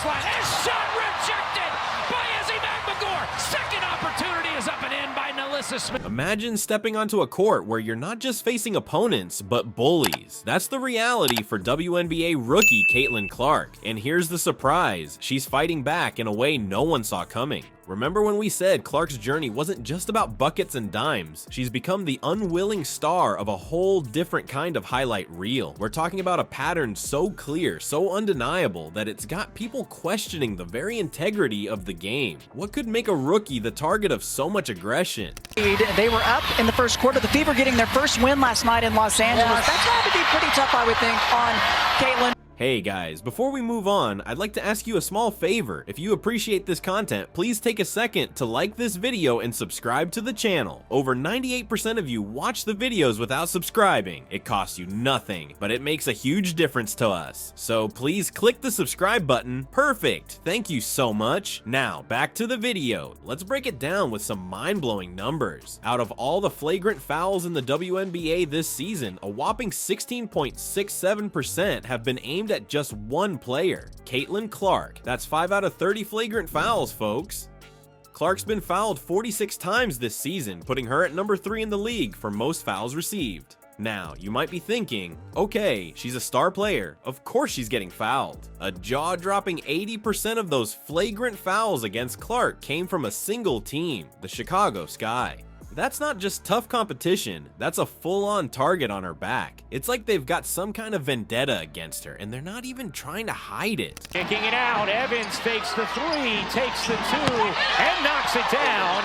baseline. His shot rejected by Izzy McMagor. Second opportunity is up and in by Melissa Smith. Imagine stepping onto a court where you're not just facing opponents, but bullies. That's the reality for WNBA rookie Caitlin Clark. And here's the surprise, she's fighting back in a way no one saw coming. Remember when we said Clark's journey wasn't just about buckets and dimes? She's become the unwilling star of a whole different kind of highlight reel. We're talking about a pattern so clear, so undeniable, that it's got people questioning the very integrity of the game. What could make a rookie the target of so much aggression? They were up in the first quarter. The Fever getting their first win last night in Los Angeles. That's got to be pretty tough, I would think, on Caitlin. Hey guys, before we move on, I'd like to ask you a small favor. If you appreciate this content, please take a second to like this video and subscribe to the channel. Over 98% of you watch the videos without subscribing. It costs you nothing, but it makes a huge difference to us. So please click the subscribe button. Perfect. Thank you so much. Now, back to the video. Let's break it down with some mind-blowing numbers. Out of all the flagrant fouls in the WNBA this season, a whopping 16.67% have been aimed at just one player, Caitlin Clark. That's 5 out of 30 flagrant fouls, folks. Clark's been fouled 46 times this season, putting her at number 3 in the league for most fouls received. Now, you might be thinking, okay, she's a star player, of course she's getting fouled. A jaw-dropping 80% of those flagrant fouls against Clark came from a single team, the Chicago Sky. That's not just tough competition, that's a full-on target on her back. It's like they've got some kind of vendetta against her, and they're not even trying to hide it. Kicking it out, Evans fakes the 3, takes the 2, and knocks it down.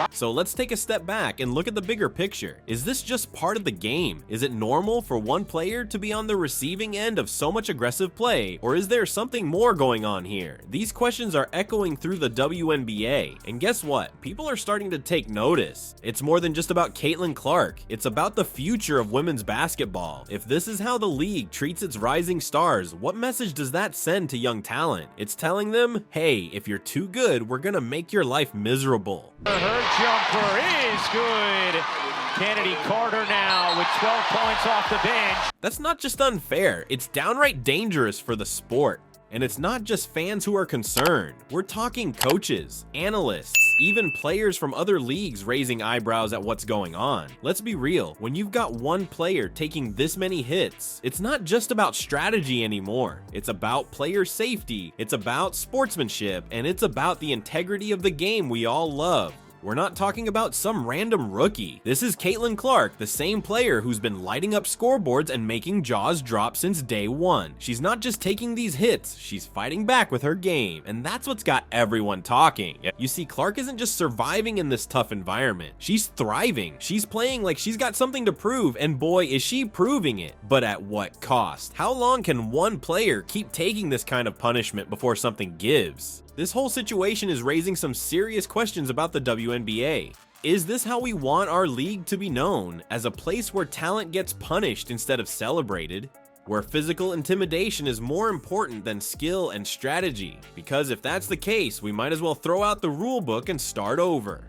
So let's take a step back and look at the bigger picture. Is this just part of the game? Is it normal for one player to be on the receiving end of so much aggressive play, or is there something more going on here? These questions are echoing through the WNBA, and guess what? People are starting to take notice. It's more than just about Caitlin Clark. It's about the future of women's basketball. If this is how the league treats its rising stars, what message does that send to young talent? It's telling them, hey, if you're too good, we're gonna make your life miserable. Her jumper is good. Kennedy Carter now with 12 points off the bench. That's not just unfair, it's downright dangerous for the sport. And it's not just fans who are concerned. We're talking coaches, analysts, even players from other leagues raising eyebrows at what's going on. Let's be real, when you've got one player taking this many hits, it's not just about strategy anymore. It's about player safety, it's about sportsmanship, and it's about the integrity of the game we all love. We're not talking about some random rookie. This is Caitlin Clark, the same player who's been lighting up scoreboards and making jaws drop since day one. She's not just taking these hits, she's fighting back with her game, and that's what's got everyone talking. You see, Clark isn't just surviving in this tough environment, she's thriving. She's playing like she's got something to prove, and boy, is she proving it. But at what cost? How long can one player keep taking this kind of punishment before something gives? This whole situation is raising some serious questions about the WNBA. Is this how we want our league to be known? As a place where talent gets punished instead of celebrated? Where physical intimidation is more important than skill and strategy? Because if that's the case, we might as well throw out the rule book and start over.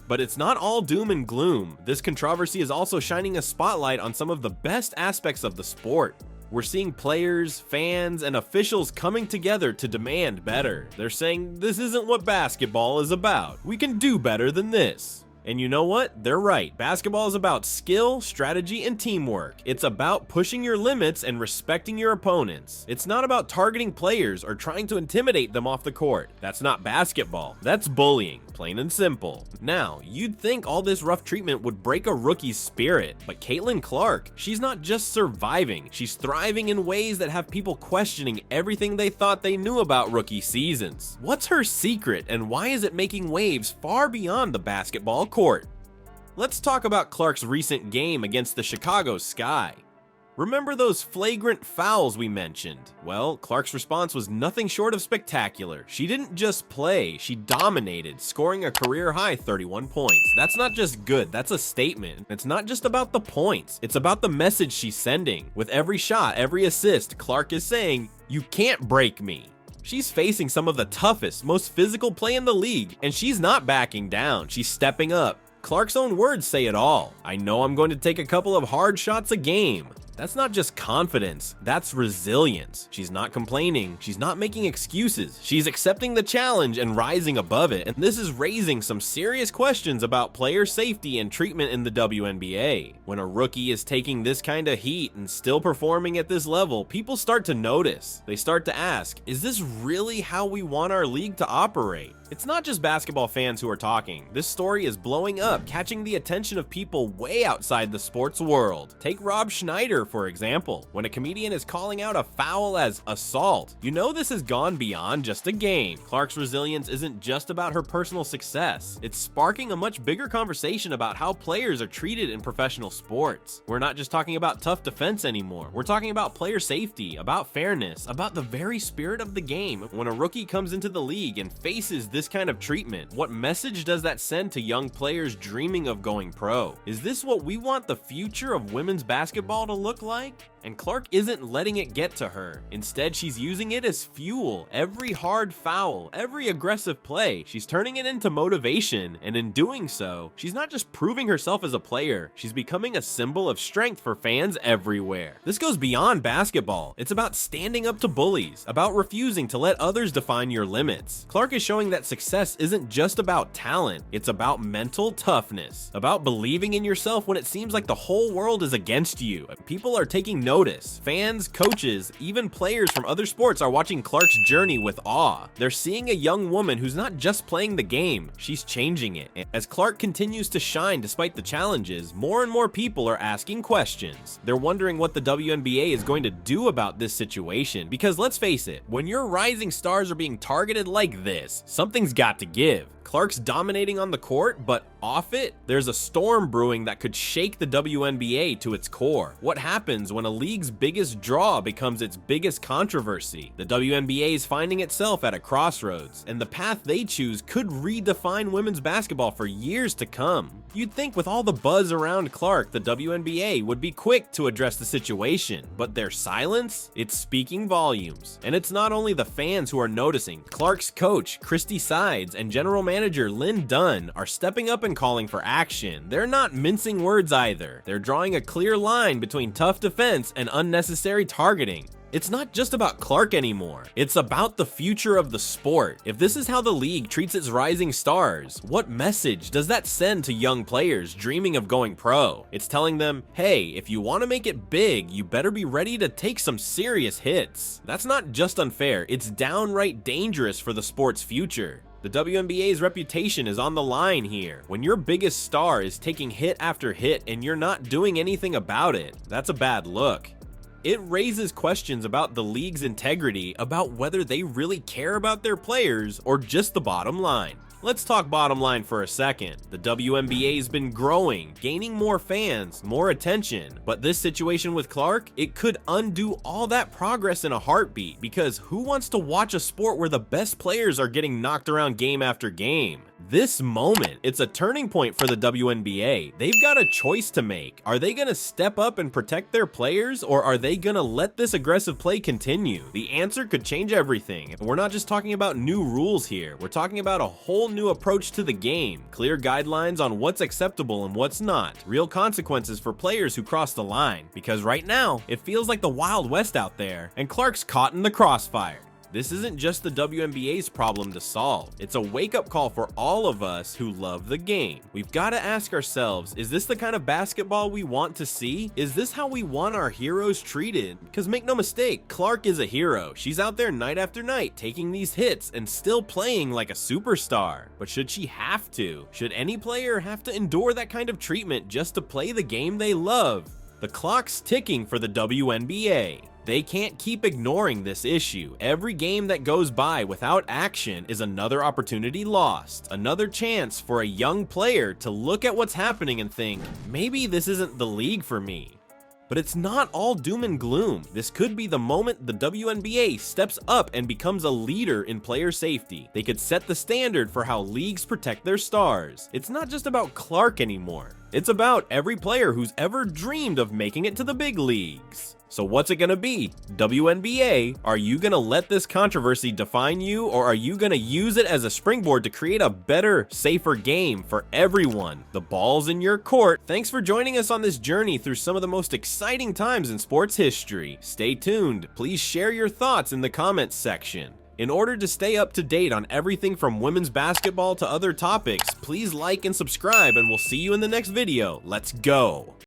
But it's not all doom and gloom. This controversy is also shining a spotlight on some of the best aspects of the sport. We're seeing players, fans, and officials coming together to demand better. They're saying, this isn't what basketball is about. We can do better than this. And you know what? They're right. Basketball is about skill, strategy, and teamwork. It's about pushing your limits and respecting your opponents. It's not about targeting players or trying to intimidate them off the court. That's not basketball. That's bullying, plain and simple. Now, you'd think all this rough treatment would break a rookie's spirit, but Caitlin Clark, she's not just surviving, she's thriving in ways that have people questioning everything they thought they knew about rookie seasons. What's her secret, and why is it making waves far beyond the basketball court? Let's talk about Clark's recent game against the Chicago Sky. Remember those flagrant fouls we mentioned? Well, Clark's response was nothing short of spectacular. She didn't just play, she dominated, scoring a career-high 31 points. That's not just good, that's a statement. It's not just about the points, it's about the message she's sending. With every shot, every assist, Clark is saying, "You can't break me." She's facing some of the toughest, most physical play in the league, and she's not backing down, she's stepping up. Clark's own words say it all. "I know I'm going to take a couple of hard shots a game." That's not just confidence, that's resilience. She's not complaining, she's not making excuses, she's accepting the challenge and rising above it. And this is raising some serious questions about player safety and treatment in the WNBA. When a rookie is taking this kind of heat and still performing at this level, people start to notice. They start to ask, is this really how we want our league to operate? It's not just basketball fans who are talking. This story is blowing up, catching the attention of people way outside the sports world. Take Rob Schneider, for example. When a comedian is calling out a foul as assault, you know this has gone beyond just a game. Clark's resilience isn't just about her personal success. It's sparking a much bigger conversation about how players are treated in professional sports. We're not just talking about tough defense anymore. We're talking about player safety, about fairness, about the very spirit of the game. When a rookie comes into the league and faces this kind of treatment, what message does that send to young players dreaming of going pro? Is this what we want the future of women's basketball to look like? And Clark isn't letting it get to her. Instead, she's using it as fuel. Every hard foul, every aggressive play, she's turning it into motivation. And in doing so, she's not just proving herself as a player, she's becoming a symbol of strength for fans everywhere. This goes beyond basketball. It's about standing up to bullies, about refusing to let others define your limits. Clark is showing that success isn't just about talent, it's about mental toughness, about believing in yourself when it seems like the whole world is against you. People are taking notice. Fans, coaches, even players from other sports are watching Clark's journey with awe. They're seeing a young woman who's not just playing the game, she's changing it. As Clark continues to shine despite the challenges, more and more people are asking questions. They're wondering what the WNBA is going to do about this situation, because let's face it, when your rising stars are being targeted like this, something's got to give. Clark's dominating on the court, but off it, there's a storm brewing that could shake the WNBA to its core. What happens when a league's biggest draw becomes its biggest controversy? The WNBA is finding itself at a crossroads, and the path they choose could redefine women's basketball for years to come. You'd think with all the buzz around Clark, the WNBA would be quick to address the situation, but their silence? It's speaking volumes. And it's not only the fans who are noticing. Clark's coach, Christy Sides, and general manager Lynn Dunn are stepping up and calling for action. They're not mincing words either. They're drawing a clear line between tough defense and unnecessary targeting. It's not just about Clark anymore. It's about the future of the sport. If this is how the league treats its rising stars, what message does that send to young players dreaming of going pro? It's telling them, hey, if you want to make it big, you better be ready to take some serious hits. That's not just unfair, it's downright dangerous for the sport's future. The WNBA's reputation is on the line here. When your biggest star is taking hit after hit and you're not doing anything about it, that's a bad look. It raises questions about the league's integrity, about whether they really care about their players or just the bottom line. Let's talk bottom line for a second. The WNBA's been growing, gaining more fans, more attention, but this situation with Clark, it could undo all that progress in a heartbeat, because who wants to watch a sport where the best players are getting knocked around game after game? This moment, it's a turning point for the WNBA. They've got a choice to make. Are they gonna step up and protect their players, or are they gonna let this aggressive play continue? The answer could change everything. We're not just talking about new rules here. We're talking about a whole new approach to the game, clear guidelines on what's acceptable and what's not, real consequences for players who cross the line, because right now, it feels like the Wild West out there, and Clark's caught in the crossfire. This isn't just the WNBA's problem to solve. It's a wake-up call for all of us who love the game. We've got to ask ourselves, is this the kind of basketball we want to see? Is this how we want our heroes treated? Because make no mistake, Clark is a hero. She's out there night after night taking these hits and still playing like a superstar. But should she have to? Should any player have to endure that kind of treatment just to play the game they love? The clock's ticking for the WNBA. They can't keep ignoring this issue. Every game that goes by without action is another opportunity lost, another chance for a young player to look at what's happening and think, maybe this isn't the league for me. But it's not all doom and gloom. This could be the moment the WNBA steps up and becomes a leader in player safety. They could set the standard for how leagues protect their stars. It's not just about Clark anymore. It's about every player who's ever dreamed of making it to the big leagues. So what's it gonna be? WNBA, are you gonna let this controversy define you, or are you gonna use it as a springboard to create a better, safer game for everyone? The ball's in your court. Thanks for joining us on this journey through some of the most exciting times in sports history. Stay tuned. Please share your thoughts in the comments section. In order to stay up to date on everything from women's basketball to other topics, please like and subscribe, and we'll see you in the next video. Let's go!